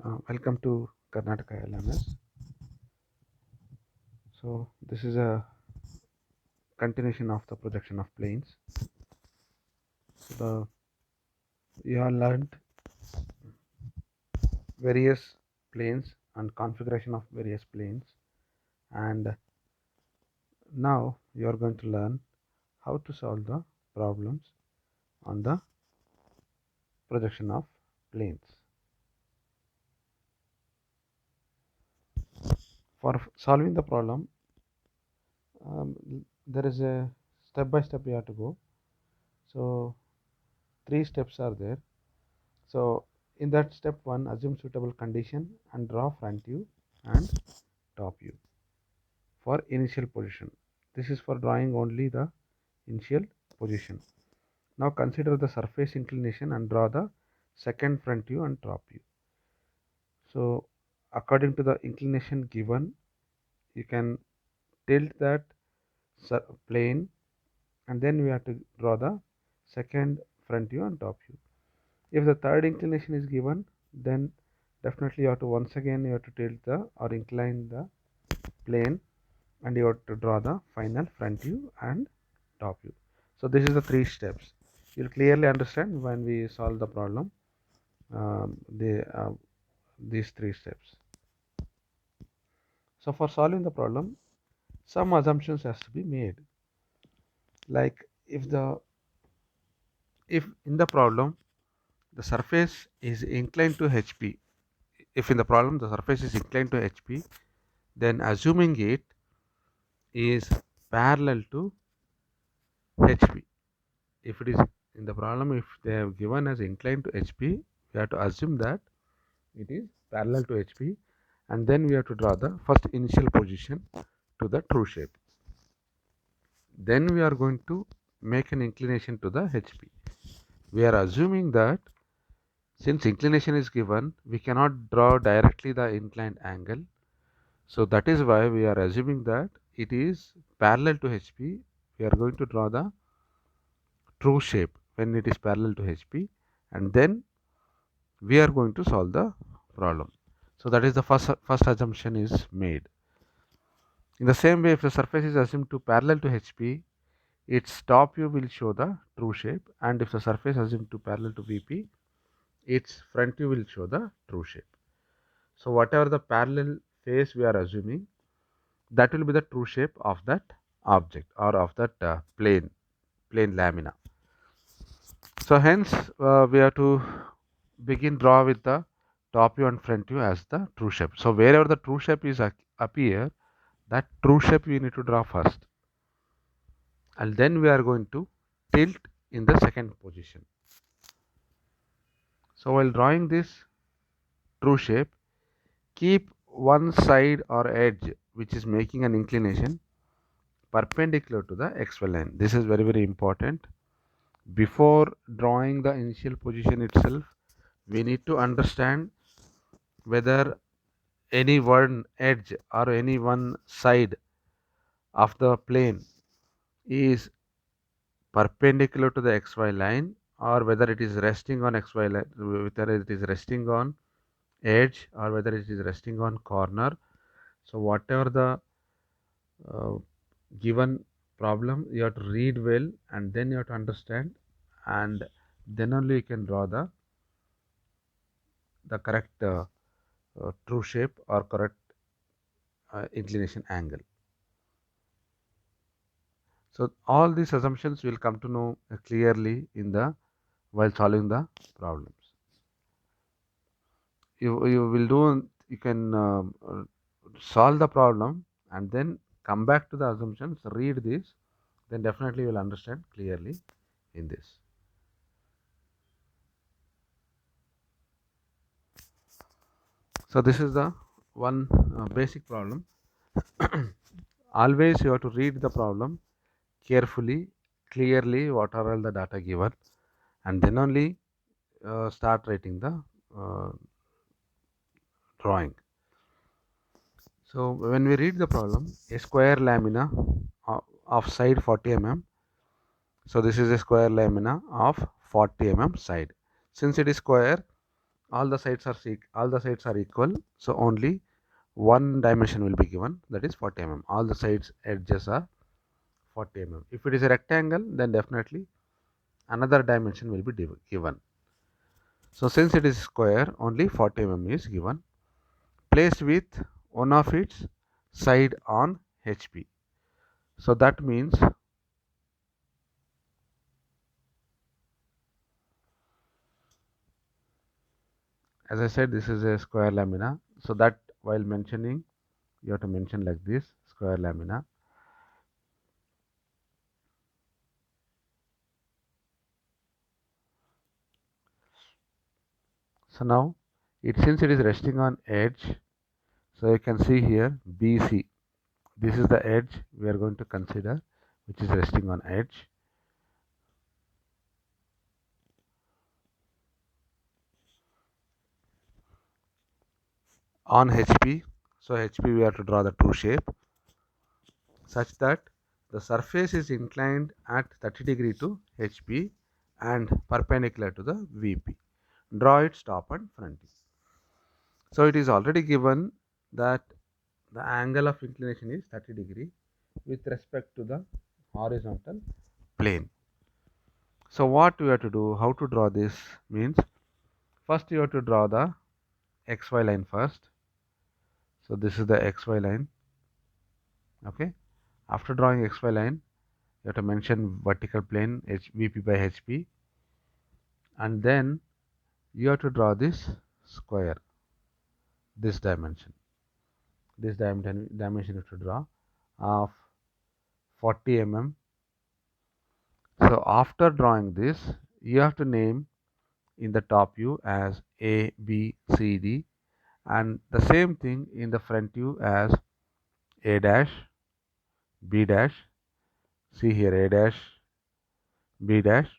Welcome to Karnataka LMS. So this is a continuation of the projection of planes. So you have learned various planes and configuration of various planes, and now you are going to learn how to solve the problems on the projection of planes. For solving the problem, there is a step by step we have to go. So three steps are there. So in that step 1, assume suitable condition and draw front view and top view for initial position. This is for drawing only the initial position. Now consider the surface inclination and draw the second front view and top view. So according to the inclination given, you can tilt that plane, and then we have to draw the second front view and top view. If the third inclination is given, then definitely you have to once again you have to tilt the or incline the plane, and you have to draw the final front view and top view. So this is the three steps. You'll clearly understand when we solve the problem, these three steps. So for solving the problem, some assumptions has to be made. Like if in the problem the surface is inclined to HP, if in the problem the surface is inclined to HP, then assuming it is parallel to HP. If it is in the problem, if they have given as inclined to HP, we have to assume that it is parallel to HP, and then we have to draw the first initial position to the true shape. Then we are going to make an inclination to the HP. We are assuming that since inclination is given, we cannot draw directly the inclined angle. So that is why we are assuming that it is parallel to HP. We are going to draw the true shape when it is parallel to HP, and then we are going to solve the problem. So that is the first assumption is made. In the same way, if the surface is assumed to parallel to HP, its top view will show the true shape, and if the surface assumed to parallel to VP, its front view will show the true shape. So whatever the parallel face we are assuming, that will be the true shape of that object or of that plane lamina. So hence we have to begin draw with the top view and front view as the true shape. So wherever the true shape is appear, that true shape we need to draw first, and then we are going to tilt in the second position. So while drawing this true shape, keep one side or edge which is making an inclination perpendicular to the xy line. This is very important. Before drawing the initial position itself, we need to understand whether any one edge or any one side of the plane is perpendicular to the xy line, or whether it is resting on xy line, whether it is resting on edge or whether it is resting on corner. So whatever the uh, given problem, you have to read well, and then you have to understand, and then only you can draw the correct true shape or correct inclination angle. So all these assumptions will come to know clearly in the while solving the problems. You will do, you can solve the problem and then come back to the assumptions, read this, then definitely you will understand clearly in this. So this is the one basic problem. Always you have to read the problem carefully, clearly, what are all the data given, and then only start writing the uh, drawing. So when we read the problem, a square lamina of side 40 mm. So this is a square lamina of 40 mm side. Since it is square, all the sides are equal, so only one dimension will be given, that is 40 mm. All the sides edges are 40 mm. If it is a rectangle, then definitely another dimension will be given. So since it is square, only 40 mm is given, placed with one of its side on HP. So that means, as I said, this is a square lamina. So that while mentioning, you have to mention like this, square lamina. So now since it is resting on edge, so you can see here BC. This is the edge we are going to consider, which is resting on edge. On HP, so HP we have to draw the true shape such that the surface is inclined at 30 degree to HP and perpendicular to the VP. Draw its top and front. So it is already given that the angle of inclination is 30 degree with respect to the horizontal plane. So what we have to do, how to draw this means, first you have to draw the XY line first. So this is the XY line. Okay. After drawing XY line, you have to mention vertical plane VP by HP, and then you have to draw this square, this dimension. This dimension you have to draw of 40 mm. So after drawing this, you have to name in the top view as A, B, C, D, and the same thing in the front view as A dash, B dash, see here A dash, B dash,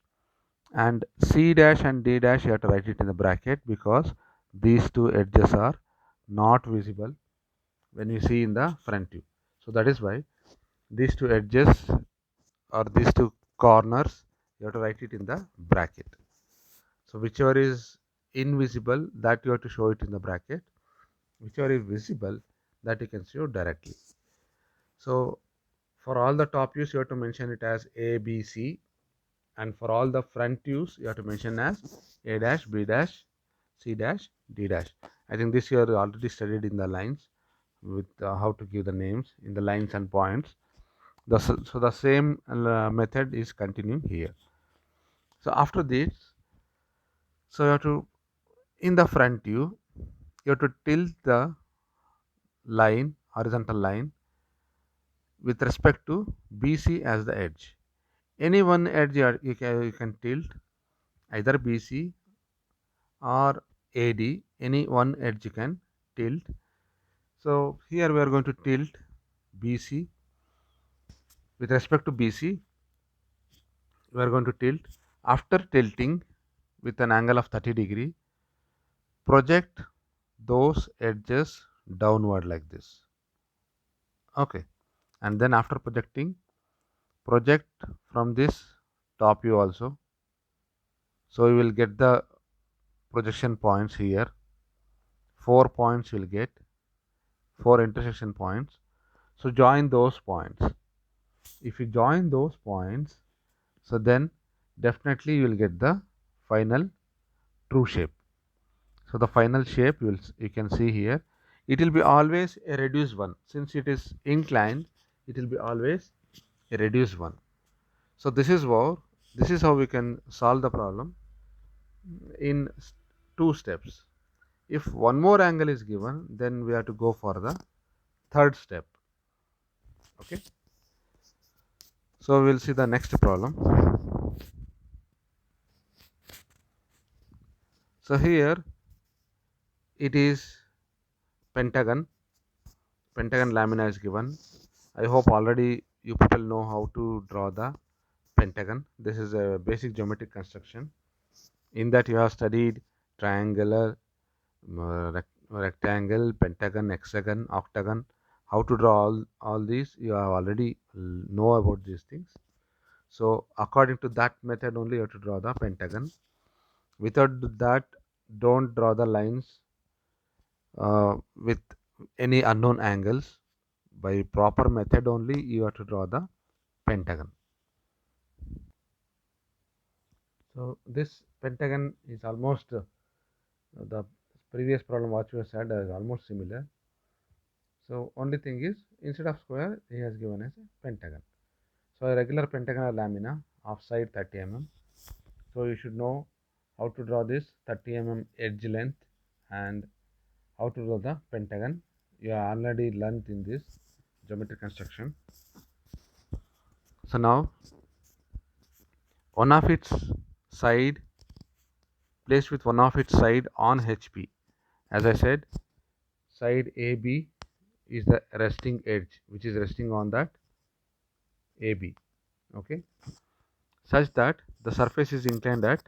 and C dash and D dash you have to write it in the bracket because these two edges are not visible when you see in the front view. So that is why these two edges or these two corners you have to write it in the bracket. So whichever is invisible, that you have to show it in the bracket. Whichever is visible, that you can show directly. So for all the top views, you have to mention it as A, B, C, and for all the front views, you have to mention as A dash, B dash, C dash, D dash. I think this you have already studied in the lines with how to give the names in the lines and points. So the same method is continuing here. So after this, so you have to, in the front view, you have to tilt the line, horizontal line, with respect to BC as the edge. Any one edge you can tilt, either BC or AD, any one edge you can tilt. So here we are going to tilt BC. With respect to BC, we are going to tilt. After tilting with an angle of 30 degree, project those edges downward like this. Okay, and then after projecting, project from this top view also. So we will get the projection points here. 4 points you'll get, 4 intersection points. So join those points. If you join those points, so then definitely you will get the final true shape. So the final shape you can see here, it will be always a reduced one. Since it is inclined, it will be always a reduced one. So this is how we can solve the problem in two steps. If one more angle is given, then we have to go for the third step. Okay. So we'll see the next problem. So here it is pentagon. Pentagon lamina is given. I hope already you people know how to draw the pentagon. This is a basic geometric construction. In that you have studied triangular, rectangle, pentagon, hexagon, octagon. How to draw all these, you have already know about these things. So according to that method only you have to draw the pentagon. Without that, don't draw the lines with any unknown angles. By proper method only you have to draw the pentagon. So this pentagon is almost the previous problem what you said is almost similar. So only thing is instead of square he has given as a pentagon. So a regular pentagonal lamina of side 30 mm. So you should know how to draw this 30 mm edge length and how to draw the pentagon. You are already learned in this geometry construction. So now one of its side placed with one of its side on HP. As I said, side AB is the resting edge which is resting on that AB. Okay, such that the surface is inclined at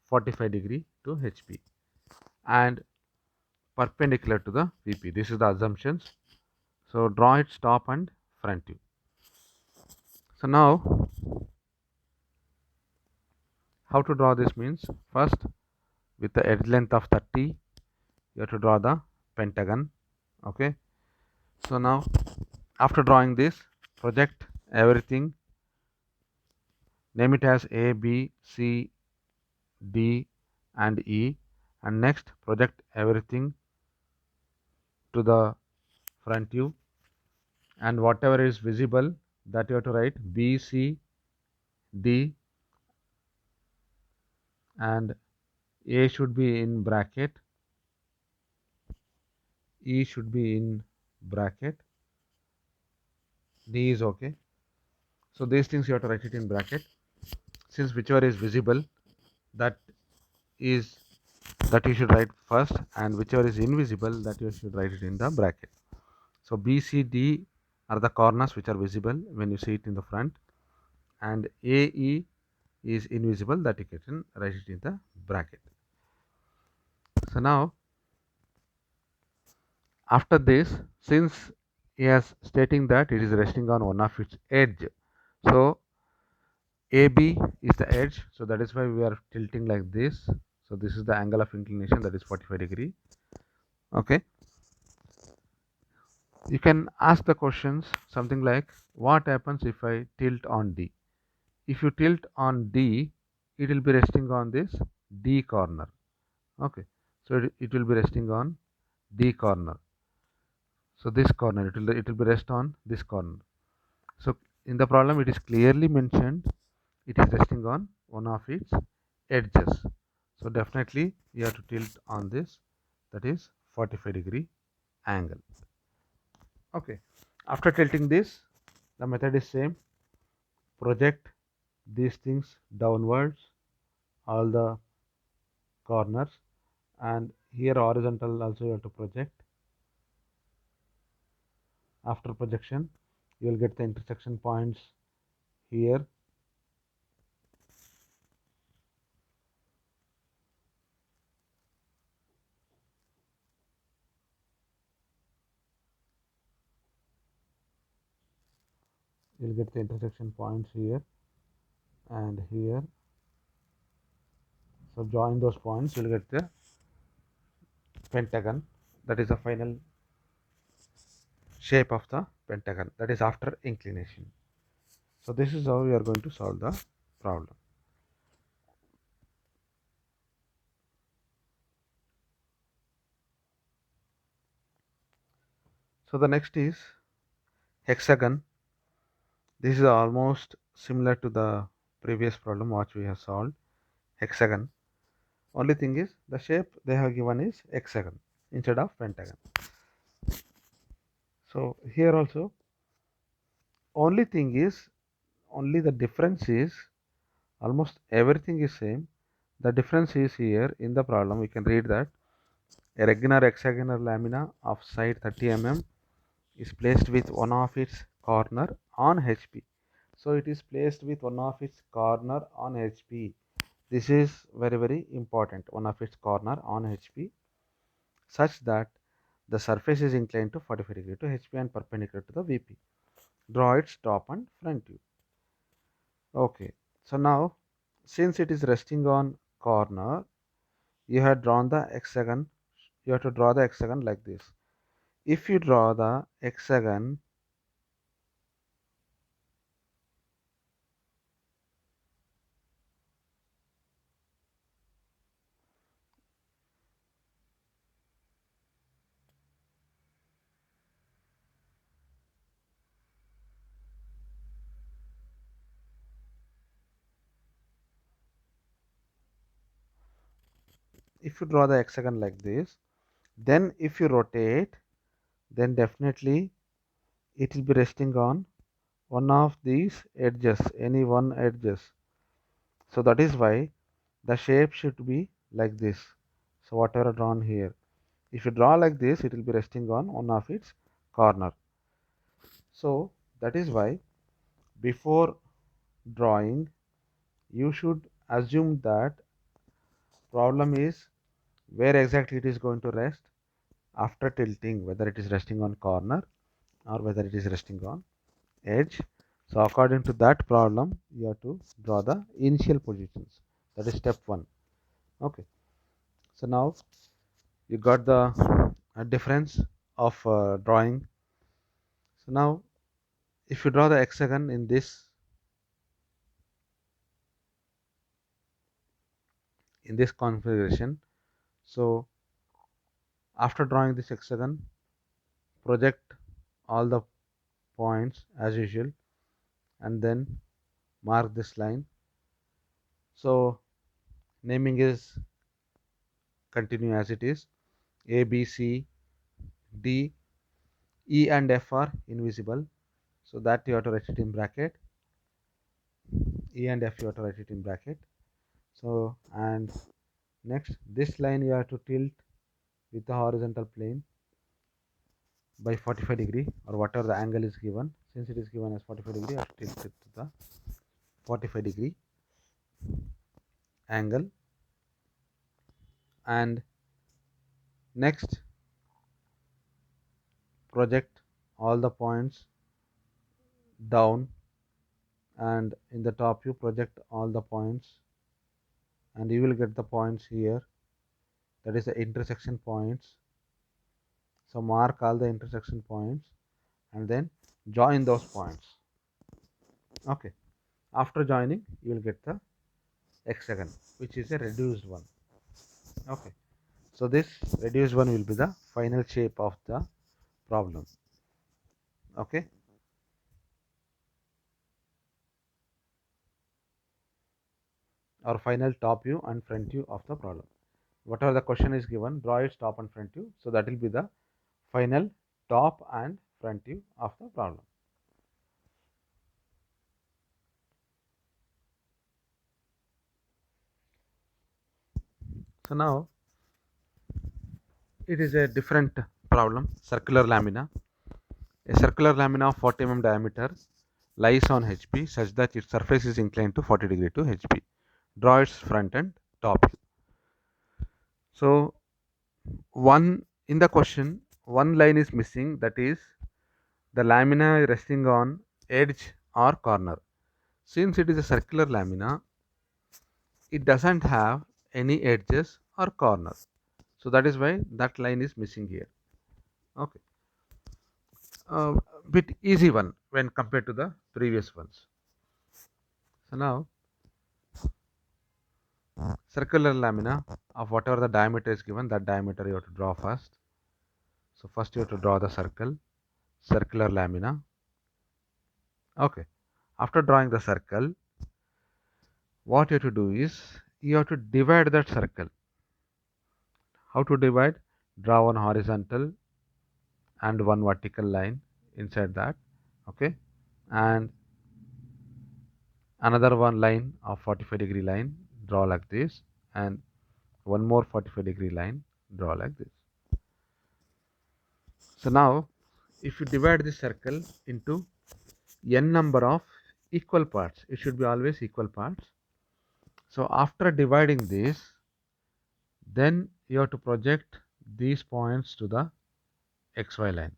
45 degree to HP and perpendicular to the VP. This is the assumptions. So draw its top and front view. So now how to draw this means first with the edge length of 30 you have to draw the pentagon. Okay, so now after drawing this project everything, name it as A, B, C, D and E, and next project everything to the front view and whatever is visible that you have to write B, C, D and A should be in bracket, E should be in bracket, D is okay. So these things you have to write it in bracket since whichever is visible that is that you should write first and whichever is invisible that you should write it in the bracket. So B, C, D are the corners which are visible when you see it in the front and A, E is invisible that you can write it in the bracket. So now after this since he is stating that it is resting on one of its edge, so AB is the edge, so that is why we are tilting like this. So this is the angle of inclination that is 45 degree. Okay, you can ask the questions something like what happens if I tilt on D. If you tilt on D it will be resting on this D corner. Okay, so it will be resting on D corner. So this corner it will be rest on this corner. So in the problem it is clearly mentioned it is resting on one of its edges. So definitely you have to tilt on this, that is 45 degree angle. Okay, after tilting this the method is same, project these things downwards all the corners and here horizontal also you have to project. After projection you will get the intersection points here. You will get the intersection points here and here. So join those points you will get the pentagon, that is the final shape of the pentagon, that is after inclination. So this is how we are going to solve the problem. So the next is hexagon. This is almost similar to the previous problem what we have solved, hexagon. Only thing is the shape they have given is hexagon instead of pentagon. So here also only thing is only the difference is almost everything is same. The difference is here in the problem we can read that a regular hexagonal lamina of side 30 mm is placed with one of its corner on HP. So it is placed with one of its corner on HP. This is very important, one of its corner on HP such that the surface is inclined to 45 degree to HP and perpendicular to the VP. Draw its top and front view. Okay, so now since it is resting on corner you had drawn the hexagon. You have to draw the hexagon like this. If you draw the hexagon, if you draw the hexagon like this, then if you rotate, then definitely it will be resting on one of these edges, any one edges. So that is why the shape should be like this. So whatever drawn here, if you draw like this, it will be resting on one of its corner. So that is why before drawing, you should assume that problem is where exactly it is going to rest after tilting, whether it is resting on corner or whether it is resting on edge. So according to that problem, you have to draw the initial positions. That is step 1. Okay. So now you got the difference of drawing. So now if you draw the hexagon in this configuration, so after drawing this hexagon, project all the points as usual and then mark this line. So naming is continue as it is. A, B, C, D, E and F are invisible. So that you have to write it in bracket. E and F you have to write it in bracket. So and next this line you have to tilt with the horizontal plane by 45 degree or whatever the angle is given. Since it is given as 45 degree, I have to tilt it to the 45 degree angle. And next project all the points down, and in the top you project all the points and you will get the points here, that is the intersection points. So mark all the intersection points and then join those points. Okay, after joining you will get the hexagon, which is a reduced one. Okay, so this reduced one will be the final shape of the problem. Okay, or final top view and front view of the problem. Whatever the question is given, draw its top and front view. So that will be the final top and front view of the problem. So now it is a different problem. Circular lamina. A circular lamina of 40 mm diameter lies on HP such that its surface is inclined to 40 degree to HP. Draw its front and top view. So one in the question, one line is missing, that is the lamina is resting on edge or corner. Since it is a circular lamina, it doesn't have any edges or corners. So that is why that line is missing here. Okay. Bit easy one when compared to the previous ones. So now circular lamina of whatever the diameter is given, that diameter you have to draw first. So first you have to draw the circular lamina. Okay. After drawing the circle, what you have to do is you have to divide that circle. How to divide? Draw one horizontal and one vertical line inside that. Okay, and another one line of 45 degree line, draw like this, and one more 45 degree line, draw like this. So now if you divide this circle into n number of equal parts, it should be always equal parts. So after dividing this, then you have to project these points to the xy line.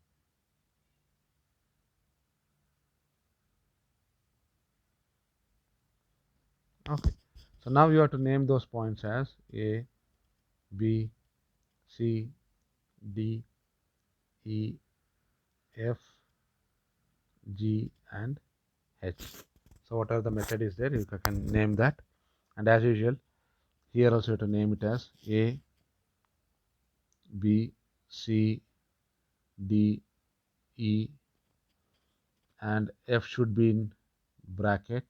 Okay, so now you have to name those points as A, B, C, D, E, F, G and H. So whatever the method is there, you can name that. And as usual, here also you have to name it as A, B, C, D, E and F should be in bracket,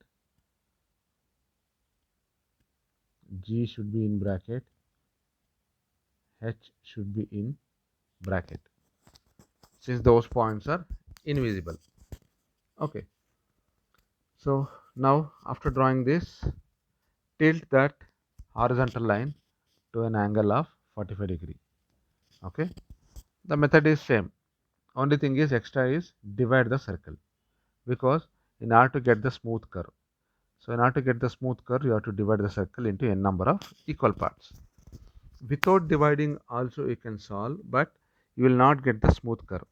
G should be in bracket, H should be in bracket, since those points are invisible. Okay, so now after drawing this, tilt that horizontal line to an angle of 45 degree. Okay, the method is same, only thing is extra is divide the circle, because in order to get the smooth curve, so in order to get the smooth curve, you have to divide the circle into n number of equal parts. Without dividing also you can solve, but you will not get the smooth curve,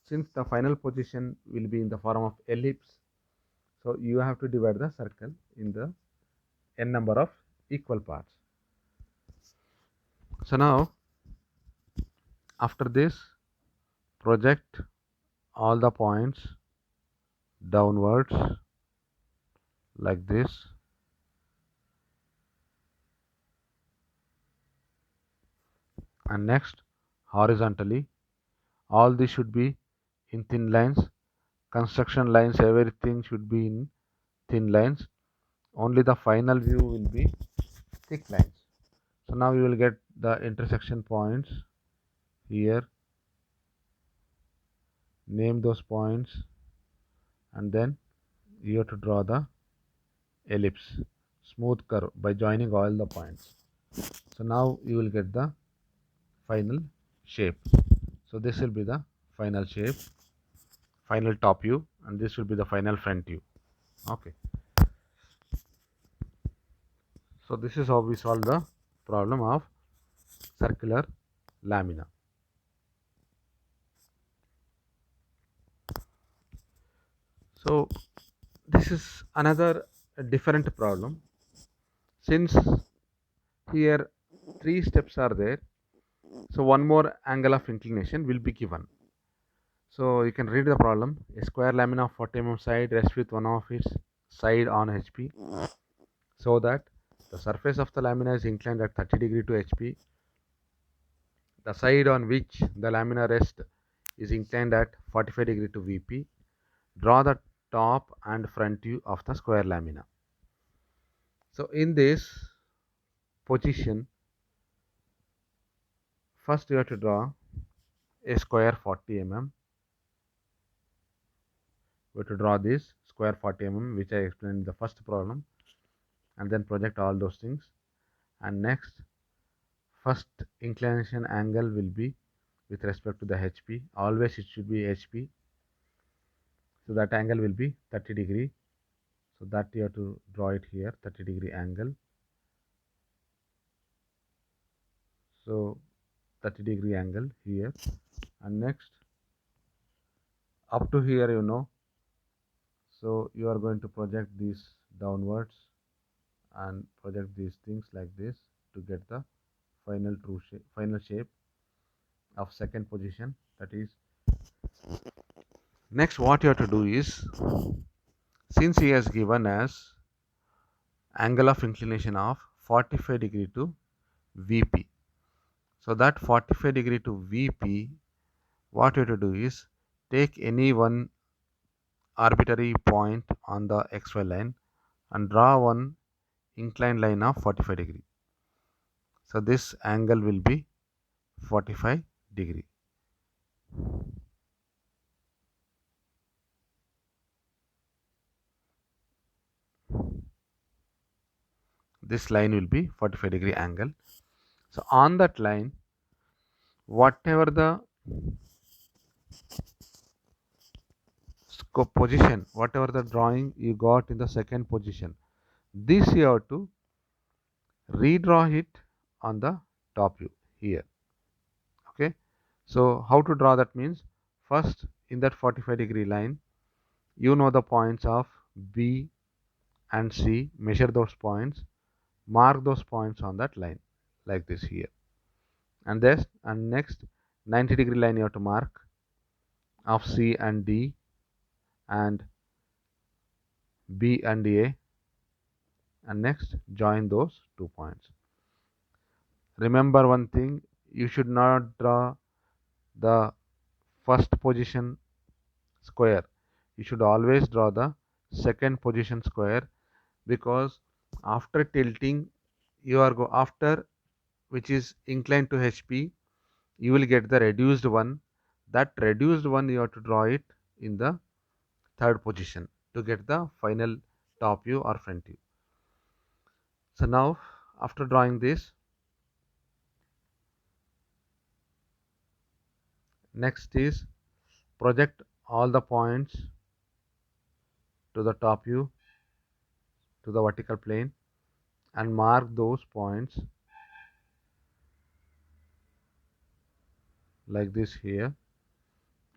since the final position will be in the form of ellipse. So you have to divide the circle in the n number of equal parts. So now after this, project all the points downwards like this, and next horizontally, all these should be in thin lines, construction lines, everything should be in thin lines, only the final view will be thick lines. So now you will get the intersection points here, name those points, and then you have to draw the ellipse, smooth curve by joining all the points. So now you will get the final shape. So this will be the final shape, final top view, and this will be the final front view. Okay, so this is how we solve the problem of circular lamina. So this is another different problem, since here three steps are there, so one more angle of inclination will be given. So you can read the problem. A square lamina of 40 mm side rests with one of its side on HP, so that the surface of the lamina is inclined at 30 degree to HP. The side on which the lamina rests is inclined at 45 degree to VP. Draw the top and front view of the square lamina. So in this position, first you have to draw a square 40 mm. We have to draw this square 40 mm, which I explained in the first problem, and then project all those things. And next, first inclination angle will be with respect to the HP. Always it should be HP. So that angle will be 30 degree. So that you have to draw it here, 30 degree angle. So 30 degree angle here. And next, up to here, so you are going to project these downwards and project these things like this to get the final shape of second position. That is, next what you have to do is, since he has given us angle of inclination of 45 degree to VP, so that 45 degree to VP, what you have to do is take any one arbitrary point on the XY line and draw one inclined line of 45 degree. So this angle will be 45 degree. This line will be 45 degree angle. So on that line, whatever the position, whatever the drawing you got in the second position, this you have to redraw it on the top view here. Okay, so how to draw that means, first in that 45 degree line, you know the points of B and C, measure those points, mark those points on that line like this here. And next 90-degree line you have to mark of C and D and B and A, and next join those 2 points. Remember one thing, you should not draw the first position square. You should always draw the second position square, because after tilting you are go after which is inclined to HP, you will get the reduced one. That reduced one you have to draw it in the third position to get the final top view or front view. So now after drawing this, next is project all the points to the top view, to the vertical plane, and mark those points like this here,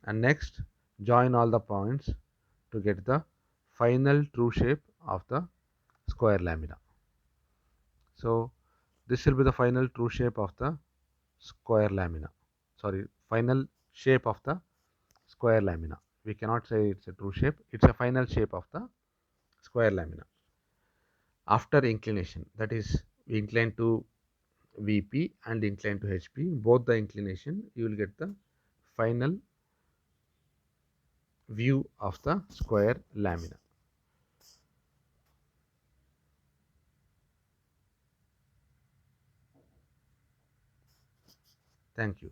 and next join all the points to get the final true shape of the square lamina. So this will be the final true shape of the square lamina. Sorry, final shape of the square lamina. We cannot say it's a true shape, it's a final shape of the square lamina after inclination, that is we incline to VP and incline to HP, both the inclination, you will get the final view of the square lamina. Thank you.